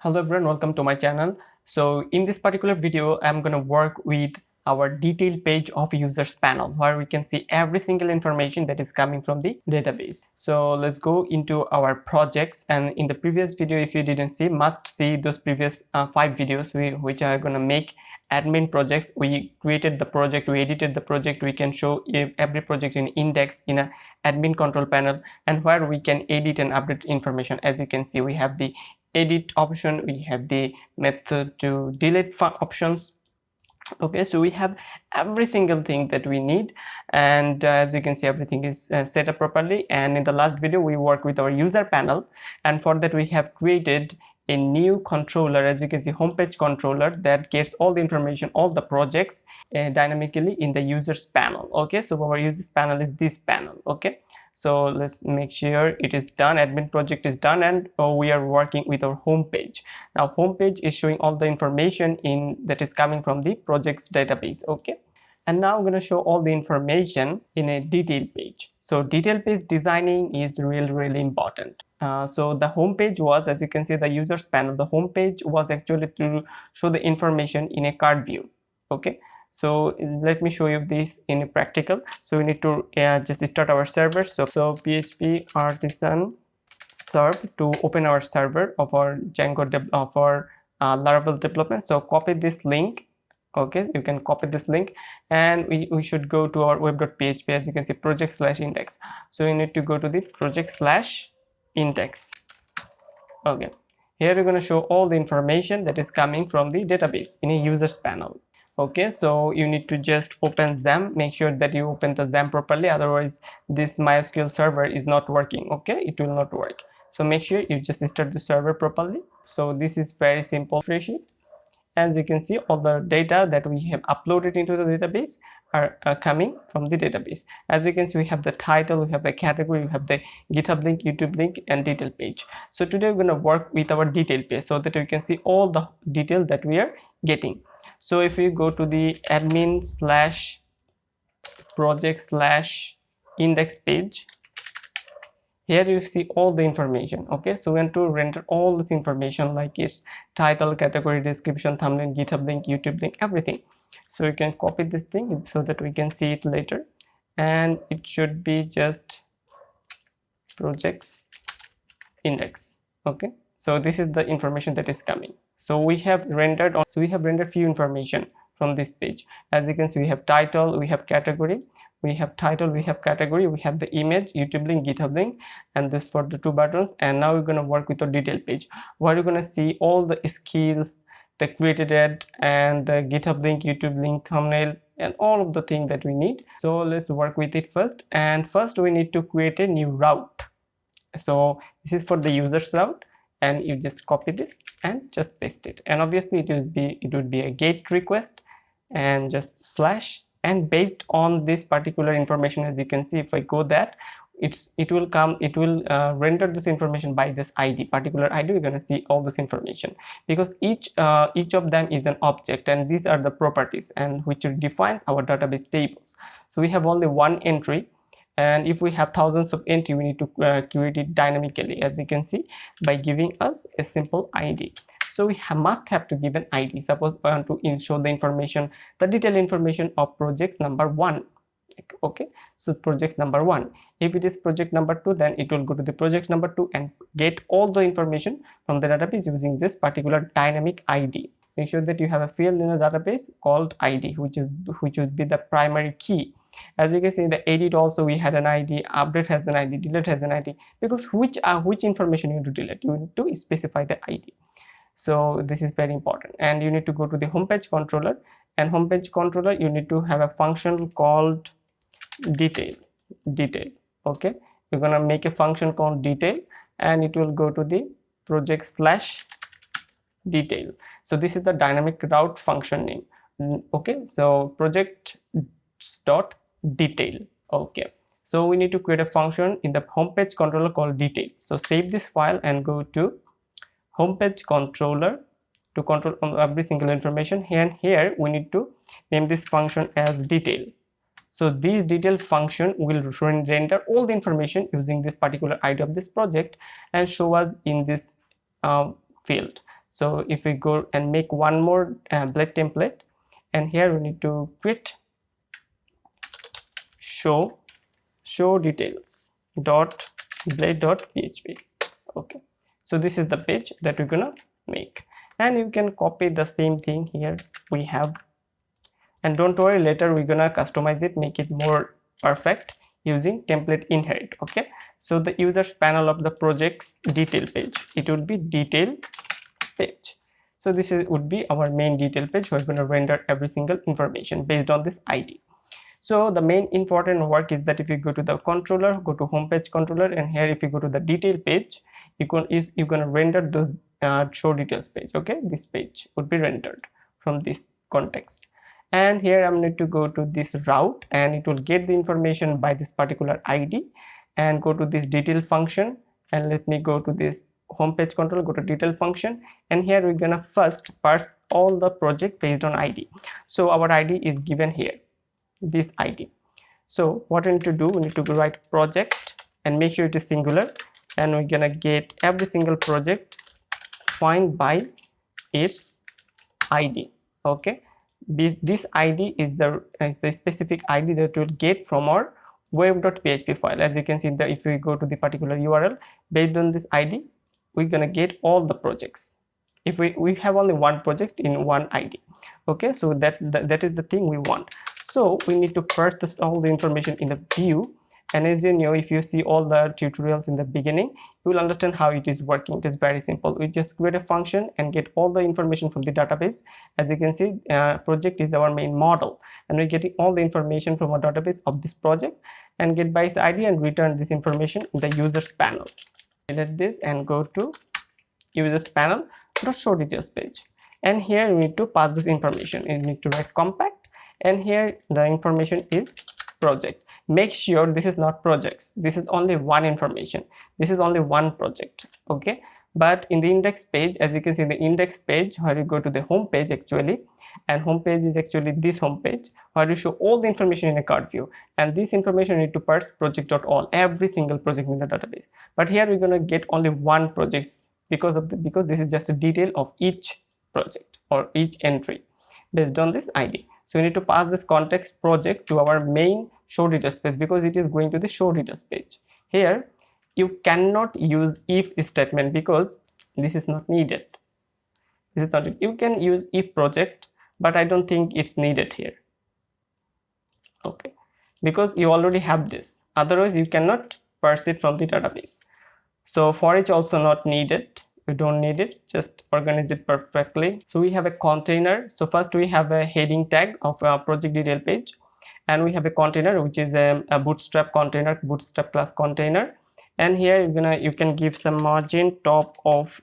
Hello everyone, welcome to my channel. So in this particular video, I'm going to work with our detailed page of users panel where we can see every single information that is coming from the database. So let's go into our projects, and in the previous video, if you didn't see, must see those previous 5 videos which are going to make admin projects. We created the project, we edited the project, we can show every project in index in a admin control panel, and where we can edit and update information. As you can see, we have the edit option, we have the method to delete options. Okay, so we have every single thing that we need, and as you can see, everything is set up properly. And in the last video we worked with our user panel, and for that we have created a new controller. As you can see, homepage controller that gets all the information, all the projects dynamically in the users panel. Okay, so our users panel is this panel. Okay, so let's make sure it is done. Admin project is done, and we are working with our home page. Now home page is showing all the information that is coming from the projects database. Okay, and now I'm going to show all the information in a detailed page. So detailed page designing is really important. So the home page was, as you can see, the users panel. The home page was actually to show the information in a card view. Okay, so let me show you this in a practical. So we need to just start our server. So php artisan serve to open our server of our Django of our Laravel development. So copy this link. Okay, you can copy this link, and we should go to our web.php. As you can see, project/index. So you need to go to the project/index. Okay, here we're going to show all the information that is coming from the database in a users panel. Okay, so you need to just open XAMPP. Make sure that you open the XAMPP properly, otherwise this MySQL server is not working. Okay, it will not work. So make sure you just start the server properly. So this is very simple spreadsheet. As you can see, all the data that we have uploaded into the database are coming from the database. As you can see, we have the title, we have the category, we have the GitHub link, YouTube link, and detail page. So today we're going to work with our detail page so that we can see all the detail that we are getting. So if we go to the admin/project/index page, here you see all the information. Okay, so we want to render all this information like its title, category, description, thumbnail, GitHub link, YouTube link, everything. So you can copy this thing so that we can see it later, and it should be just projects index. Okay, so this is the information that is coming. So we have rendered few information from this page. As you can see, we have title, we have category, we have title, we have category, we have the image, YouTube link, GitHub link, and this for the 2 buttons. And now we're going to work with the detail page where you're going to see all the skills, the created ad, and the GitHub link, YouTube link, thumbnail, and all of the things that we need. So let's work with it first. And first we need to create a new route. So this is for the users route, and you just copy this and just paste it. And obviously it would be a GET request, and just slash, and based on this particular information, as you can see, if I go that, it will render this information by this particular ID. We're going to see all this information because each of them is an object, and these are the properties and which defines our database tables. So we have only one entry, and if we have thousands of entry, we need to create it dynamically, as you can see, by giving us a simple ID. So we must have to give an ID. Suppose I want to show the information, the detailed information of projects number 1. Okay, so projects number 1. If it is project number 2, then it will go to the project number 2 and get all the information from the database using this particular dynamic ID. Make sure that you have a field in the database called ID, which would be the primary key. As you can see, in the edit also we had an ID, update has an ID, delete has an ID, because which information you need to delete, you need to specify the ID. So this is very important. And you need to go to the homepage controller, and homepage controller you need to have a function called detail. Okay, you're gonna make a function called detail, and it will go to the project/detail. So this is the dynamic route function name. Okay, so project.detail. Okay, so we need to create a function in the homepage controller called detail. So save this file and go to homepage controller to control every single information. Here we need to name this function as detail. So this detail function will render all the information using this particular ID of this project and show us in this field. So if we go and make one more blade template, and here we need to create show details dot blade dot php. Okay, so this is the page that we're gonna make, and you can copy the same thing here we have, and don't worry, later we're gonna customize it, make it more perfect using template inherit. Okay, so the users panel of the project's detail page, it would be detail page. So this would be our main detail page. We're going to render every single information based on this ID. So the main important work is that if you go to the controller, go to homepage controller, and here if you go to the detail page, you're going to render those show details page. Okay, this page would be rendered from this context, and here I'm going to go to this route, and it will get the information by this particular ID, and go to this detail function, and let me go to this homepage control, go to detail function, and here we're gonna first parse all the project based on ID. So our ID is given here, this ID. So what we need to do, we need to write project and make sure it is singular, and we're gonna get every single project find by its ID. Okay, this ID is the specific ID that we'll get from our web.php file. As you can see, if we go to the particular URL, based on this ID we're gonna get all the projects. If we have only one project in one ID. Okay, so that is the thing we want. So we need to purchase all the information in the view, and as you know, if you see all the tutorials in the beginning, you will understand how it is working. It is very simple. We just create a function and get all the information from the database. As you can see, project is our main model, and we're getting all the information from our database of this project, and get by its ID and return this information in the users panel. Delete this and go to users panel dot show details page, and here you need to pass this information. You need to write compact, and here the information is project. Make sure this is not projects, this is only one information, this is only one project. Okay, but in the index page, as you can see, the index page where you go to the home page actually, and home page is actually this home page where you show all the information in a card view, and this information you need to parse project.all, every single project in the database. But here we're going to get only one project because this is just a detail of each project or each entry based on this ID. So we need to pass this context project to our main show details page, because it is going to the show details page. Here you cannot use if statement because this is not needed. This is not it. You can use if project, but I don't think it's needed here. Okay, because you already have this, otherwise you cannot parse it from the database. So for each also not needed, you don't need it, just organize it perfectly. So we have a container. So first we have a heading tag of a project detail page, and we have a container which is a bootstrap container, bootstrap class container, and here you can give some margin top of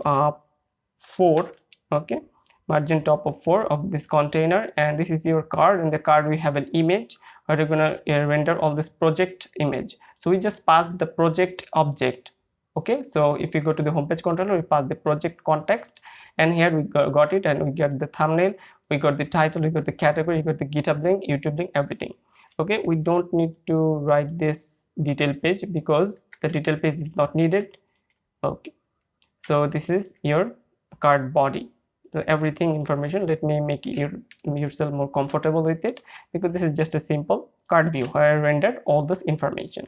4. Okay, margin top of 4 of this container, and this is your card. In the card we have an image where you're gonna render all this project image. So we just pass the project object. Okay, so if you go to the homepage controller, we pass the project context, and here we got it, and we get the thumbnail, we got the title, we got the category, we got the GitHub link, YouTube link, everything. Okay, we don't need to write this detail page because the detail page is not needed. Okay, so this is your card body. So everything information, let me make yourself more comfortable with it, because this is just a simple card view where I rendered all this information.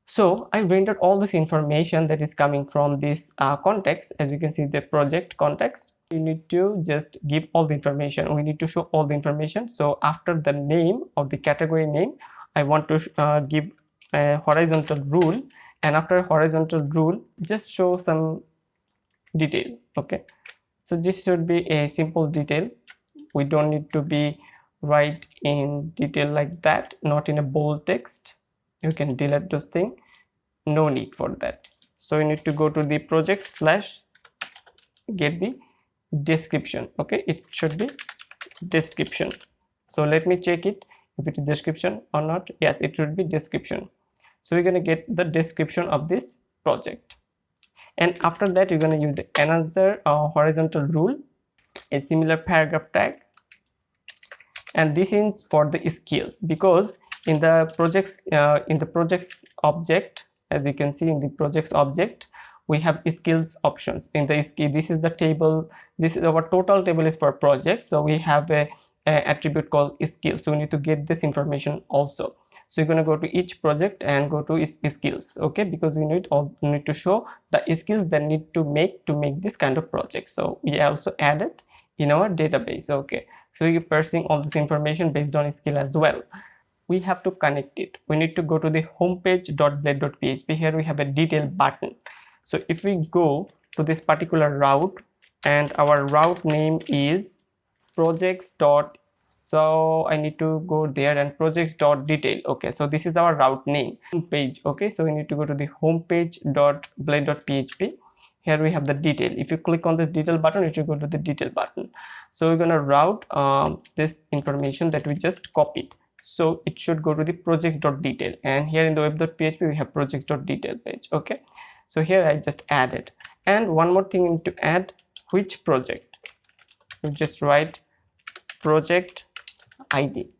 So I rendered all this information that is coming from this context. As you can see, the project context, you need to just give all the information. We need to show all the information. So after the name of the category name, I want to give a horizontal rule, and after horizontal rule, just show some detail. Okay, so this should be a simple detail. We don't need to be write in detail like that, not in a bold text. You can delete those things, no need for that. So you need to go to the project slash get the description. Okay, it should be description. So let me check it if it is description or not. Yes, it should be description. So we're going to get the description of this project, and after that you're going to use another horizontal rule, a similar paragraph tag, and this is for the skills, because in the projects object, as you can see in the projects object, we have skills options. In the skill, this is the table, this is our total table is for projects, so we have a attribute called skills, so we need to get this information also. So you're going to go to each project and go to skills, okay, because we need to show the skills that need to make this kind of project. So we also add it in our database. Okay, so you're parsing all this information based on skill as well. We have to connect it. We need to go to the homepage.blade.php. Here we have a detail button. So if we go to this particular route, and our route name is projects. So I need to go there and projects.detail. Okay, so this is our route name page. Okay, so we need to go to the homepage.blade.php. Here we have the detail. If you click on this detail button, it should go to the detail button. So we're going to route this information that we just copied, so it should go to the projects.detail, and here in the web.php we have projects.detail page. Okay, so here I just added. And one more thing, you need to add which project. You just write project ID.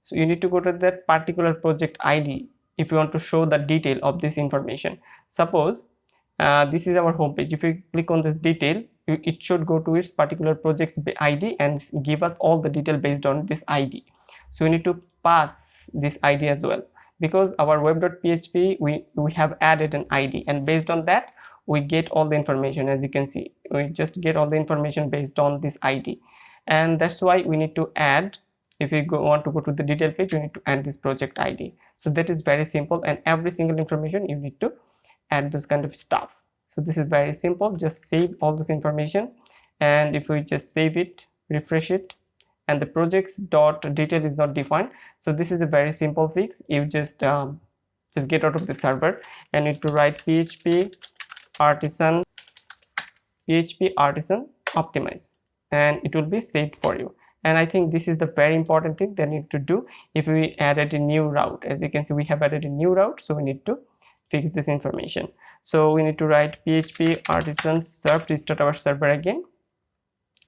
So you need to go to that particular project ID if you want to show the detail of this information. Suppose this is our home page. If you click on this detail, it should go to its particular project's ID and give us all the detail based on this ID. So we need to pass this ID as well, because our web.php we have added an ID, and based on that we get all the information. As you can see, we just get all the information based on this ID, and that's why we need to add. If we want to go to the detail page, we need to add this project ID. So that is very simple, and every single information you need to add this kind of stuff. So this is very simple. Just save all this information, and if we just save it, refresh it, and the projects.detail is not defined. So this is a very simple fix. You just get out of the server and need to write php artisan optimize, and it will be saved for you. And I think this is the very important thing they need to do. If we added a new route, as you can see, we have added a new route, so we need to fix this information. So we need to write php artisan serve to start our server again.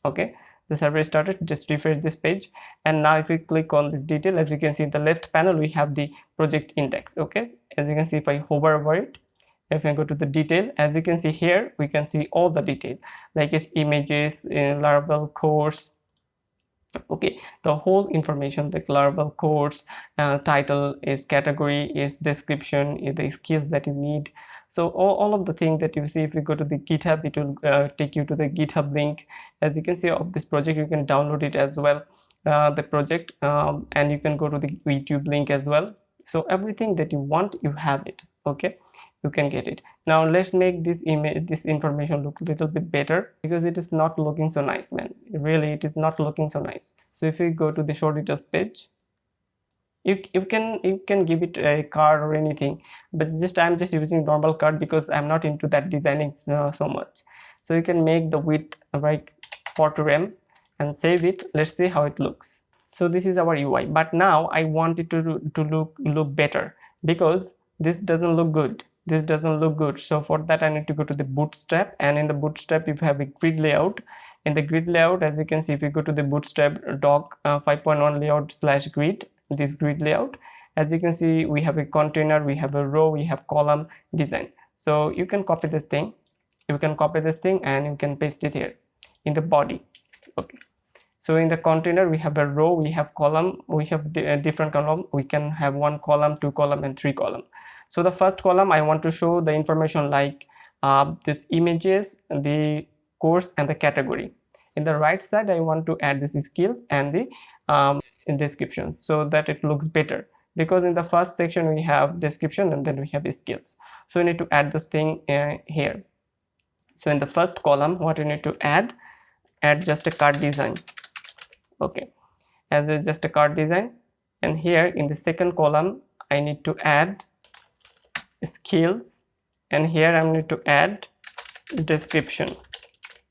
Okay, the server started. Just refresh this page, and now if we click on this detail, as you can see in the left panel we have the project index. Okay, as you can see, if I hover over it, if I go to the detail, as you can see here, we can see all the detail, like its images, Laravel course. Okay, the whole information, the Laravel course, title, is category, is description, is the skills that you need. So all of the things that you see, if you go to the GitHub, it will take you to the GitHub link. As you can see of this project, you can download it as well, the project, and you can go to the YouTube link as well. So everything that you want, you have it. Okay, you can get it. Now let's make this image, this information look a little bit better, because it is not looking so nice, man. Really, it is not looking so nice. So if you go to the show details page, you can give it a card or anything, but I'm just using normal card because I'm not into that designing so much. So you can make the width like 4 rem and save it. Let's see how it looks. So this is our UI, but now I want it to look better, because this doesn't look good. This doesn't look good. So for that I need to go to the bootstrap, and in the bootstrap if you have a grid layout, in the grid layout, as you can see, if you go to the bootstrap doc 5.1 layout/grid, this grid layout, as you can see, we have a container, we have a row, we have column design. So you can copy this thing, and you can paste it here in the body. Okay, so in the container we have a row, we have column, we have different column. We can have 1 column, 2 column, and 3 column. So the first column I want to show the information like this images, the course, and the category. In the right side I want to add this skills and the in description, so that it looks better, because in the first section we have description and then we have skills. So you need to add this thing here. So in the first column, what you need to add just a card design. Okay, as is just a card design. And here in the second column I need to add skills, and here I need to add description.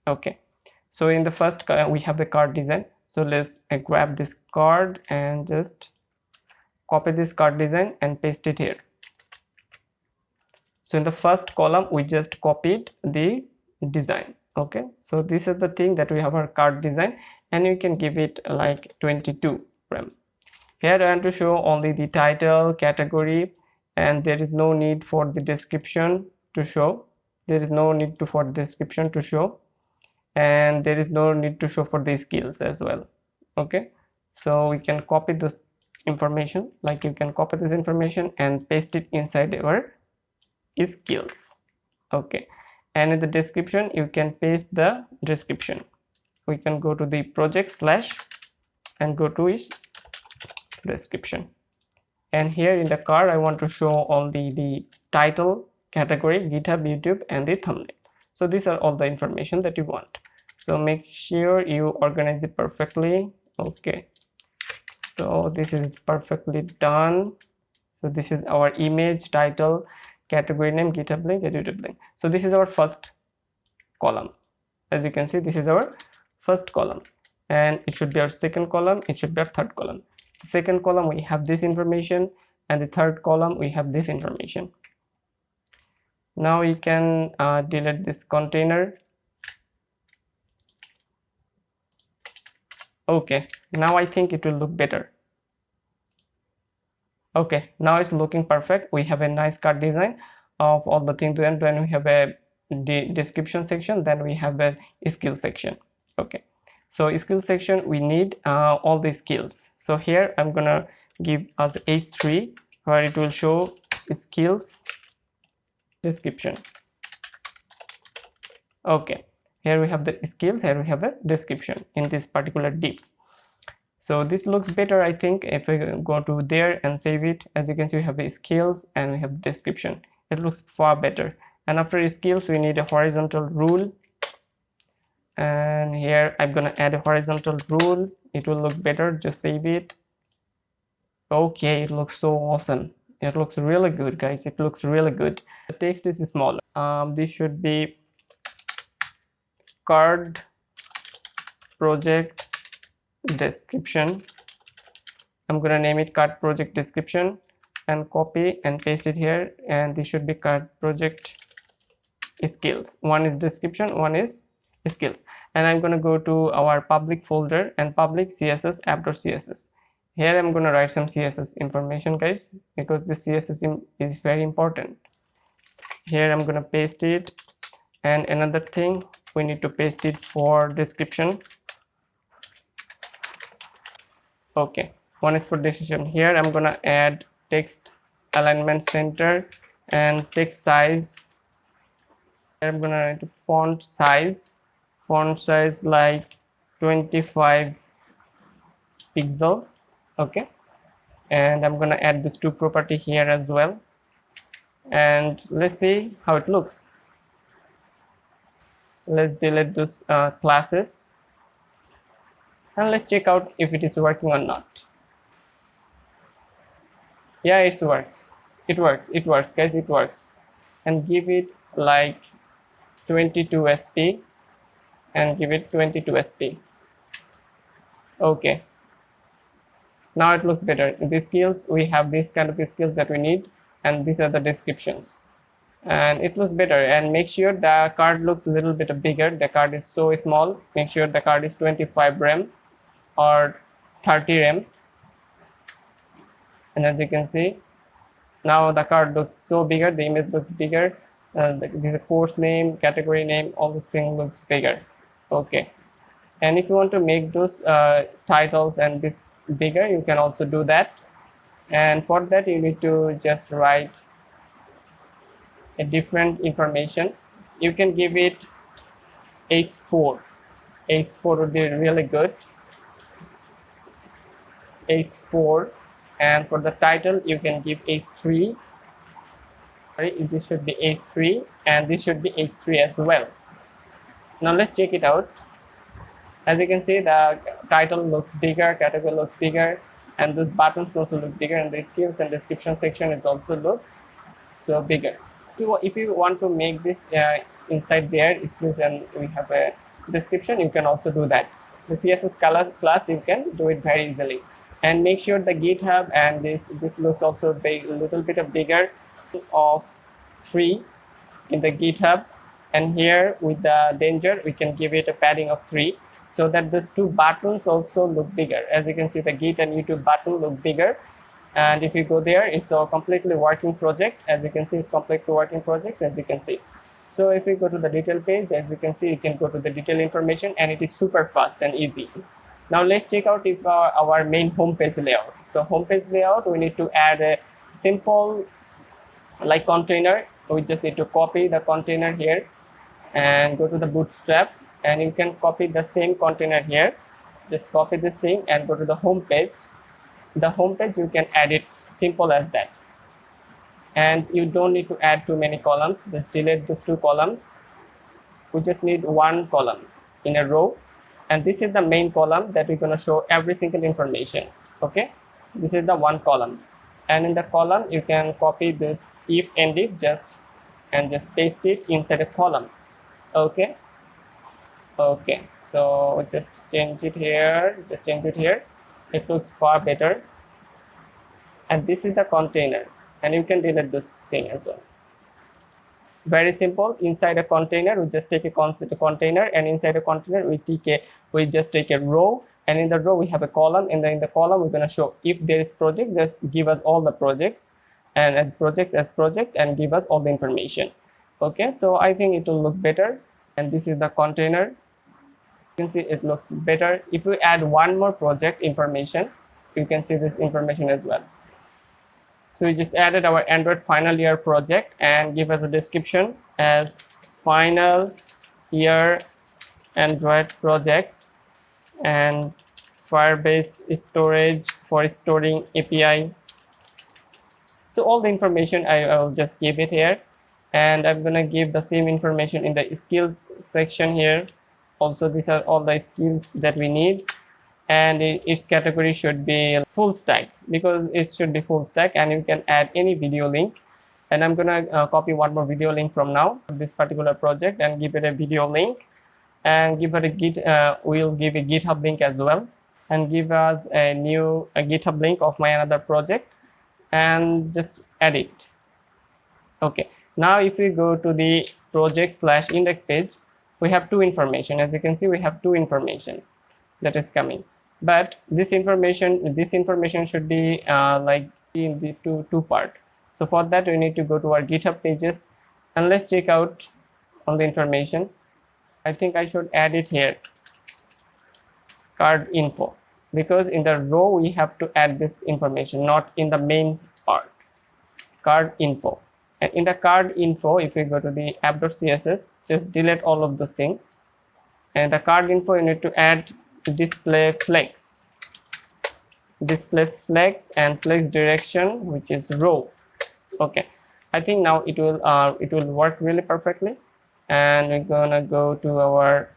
Okay, so in the first we have the card design. So let's grab this card and just copy this card design and paste it here. So in the first column we just copied the design. Okay, so this is the thing that we have our card design, and you can give it like 22 rem. Here I want to show only the title, category, and there is no need for the description to show. there is no need to for the description to show, and there is no need to show for the skills as well. Okay, so we can copy this information, like you can copy this information and paste it inside our skills. Okay, and in the description you can paste the description. We can go to the project slash and go to its description, and here in the card I want to show all the title, category, GitHub, YouTube, and the thumbnail. So these are all the information that you want. So make sure you organize it perfectly. Okay, so this is perfectly done. So this is our image, title, category name, GitHub link, and YouTube link. So this is our first column. As you can see, this is our first column, and it should be our second column, it should be our third column. The second column we have this information, and the third column we have this information. Now we can delete this container. Okay, now I think it will look better. Okay, now it's looking perfect. We have a nice card design of all the things, and then we have a description section, then we have a skill section. Okay, so skill section we need all the skills. So here I'm gonna give us h3 where it will show skills description. Okay, here we have the skills, here we have a description in this particular divs. So this looks better, I think. If we go to there and save it, as you can see we have the skills and we have description. It looks far better. And after skills we need a horizontal rule, and here I'm gonna add a horizontal rule. It will look better. Just save it. Okay, it looks so awesome. It looks really good, guys. It looks really good. The text is smaller. This should be card project description. I'm gonna name it card project description and copy and paste it here, and this should be card project skills. One is description, one is skills. And I'm gonna go to our public folder and public css app.css. Here I'm gonna write some css information, guys, because the css is very important. Here I'm gonna paste it, and another thing we need to paste it for description. Okay, one is for description. Here I'm gonna add text alignment center and text size. I'm gonna write font size like 25 pixel. Okay, and I'm gonna add this two property here as well, and let's see how it looks. Let's delete those classes, and let's check out if it is working or not. Yeah, it works, guys, it works. And give it like 22 sp and give it 22 sp. Okay, now it looks better. In the skills we have this kind of skills that we need, and these are the descriptions, and it looks better. And make sure the card looks a little bit bigger. The card is so small. Make sure the card is 25 RAM or 30 RAM. And as you can see, now the card looks so bigger, the image looks bigger, the course name, category name, all this thing looks bigger. Okay, and if you want to make those titles and this bigger, you can also do that. And for that you need to just write a different information. You can give it h4. h4 would be really good. h4. And for the title you can give h3. This should be h3, and this should be h3 as well. Now let's check it out. As you can see, the title looks bigger, category looks bigger, and those buttons also look bigger, and the skills and description section is also look so bigger. If you want to make this inside there skills and we have a description, you can also do that. The CSS color class you can do it very easily. And make sure the GitHub and this looks also a little bit of bigger of 3 in the GitHub, and here with the danger we can give it a padding of 3 so that those two buttons also look bigger. As you can see, the Git and YouTube button look bigger, and if you go there, it's a completely working project. As you can see, it's completely working project, as you can see. So if we go to the detail page, as you can see, you can go to the detail information and it is super fast and easy. Now let's check out if our main home page layout. So home page layout, we need to add a simple like container. We just need to copy the container here and go to the bootstrap, and you can copy the same container here. Just copy this thing and go to the home page. The home page, you can add it simple as that, and you don't need to add too many columns. Just delete those 2 columns. We just need 1 column in a row, and this is the main column that we're going to show every single information. Okay, this is the 1 column, and in the column you can copy this if and if just paste it inside a column. Okay, so just change it here, it looks far better. And this is the container, and you can delete this thing as well. Very simple. Inside a container, we just take a container, and inside a container we just take a row, and in the row we have a column, and then in the column we're going to show if there is project, just give us all the projects, and as project, and give us all the information. Okay, so I think it will look better. And this is the container. You can see it looks better. If we add 1 more project information, you can see this information as well. So we just added our Android final year project and give us a description as final year Android project, and Firebase storage for storing API. So all the information I will just give it here, and I'm gonna give the same information in the skills section here. Also, these are all the skills that we need, and its category should be full stack, because it should be full stack, and you can add any video link. And I'm gonna copy 1 more video link from now, this particular project, and give it a video link, and give it a we'll give a GitHub link as well, and give us a GitHub link of my another project, and just add it. Okay, now if we go to the project/index page, we have 2 information. As you can see, we have 2 information that is coming, but this information should be like in the two part. So for that, we need to go to our GitHub pages, and let's check out all the information. I think I should add it here, card info, because in the row we have to add this information, not in the main part. Card info. And in the card info, if we go to the app.css, just delete all of the thing. And the card info, you need to add display flex and flex direction, which is row. Okay, I think now it will work really perfectly. And we're gonna go to our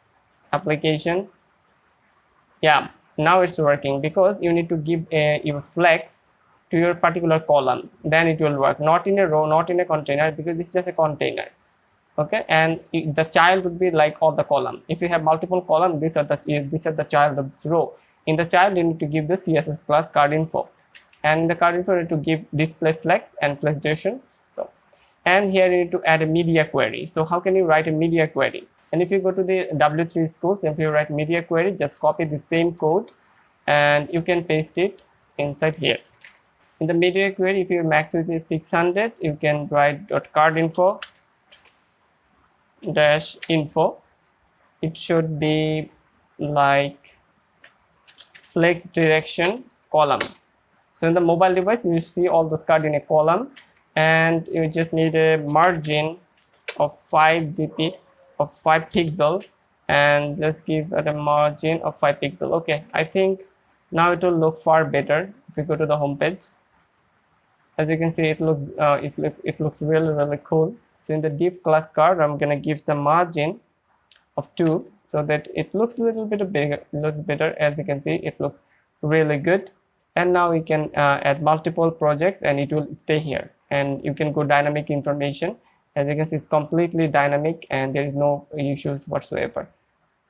application. Yeah, now it's working, because you need to give your flex to your particular column, then it will work, not in a row, not in a container, because it's just a container. Okay, and the child would be like all the column. If you have multiple columns, these are the child of this row. In the child, you need to give the CSS class card info, and in the card info you need to give display flex and flex duration. So, and here you need to add a media query. So how can you write a media query? And if you go to the W3 schools, if you write media query, just copy the same code and you can paste it inside here. In the media query, if your max width is 600, you can write .cardinfo -info. It should be like flex direction column. So in the mobile device, you see all those cards in a column, and you just need a margin of 5 dp of 5 pixel, and just give it a margin of 5 pixel. Okay, I think now it will look far better if you go to the home page. As you can see, it looks really cool. So in the div class card, I'm gonna give some margin of 2 so that it looks a little bit better. As you can see, it looks really good. And now we can add multiple projects, and it will stay here, and you can go dynamic information. As you can see, it's completely dynamic and there is no issues whatsoever.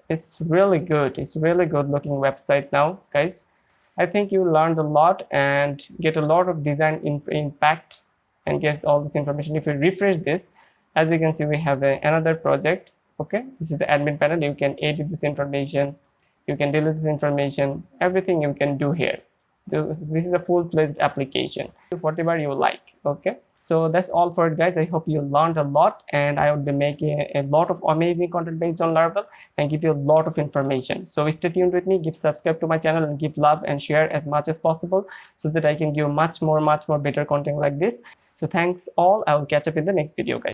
It's really good. It's really good looking website now, guys. I think you learned a lot and get a lot of design impact and get all this information. If you refresh this, as you can see, we have another project. Okay, this is the admin panel. You can edit this information, you can delete this information, everything you can do here. This is a full-fledged application, whatever you like. Okay, So that's all for it, guys. I hope you learned a lot, and I would be making a lot of amazing content based on Laravel and give you a lot of information. So stay tuned with me, give subscribe to my channel, and give love and share as much as possible so that I can give much more better content like this. So thanks all. I will catch up in the next video, guys.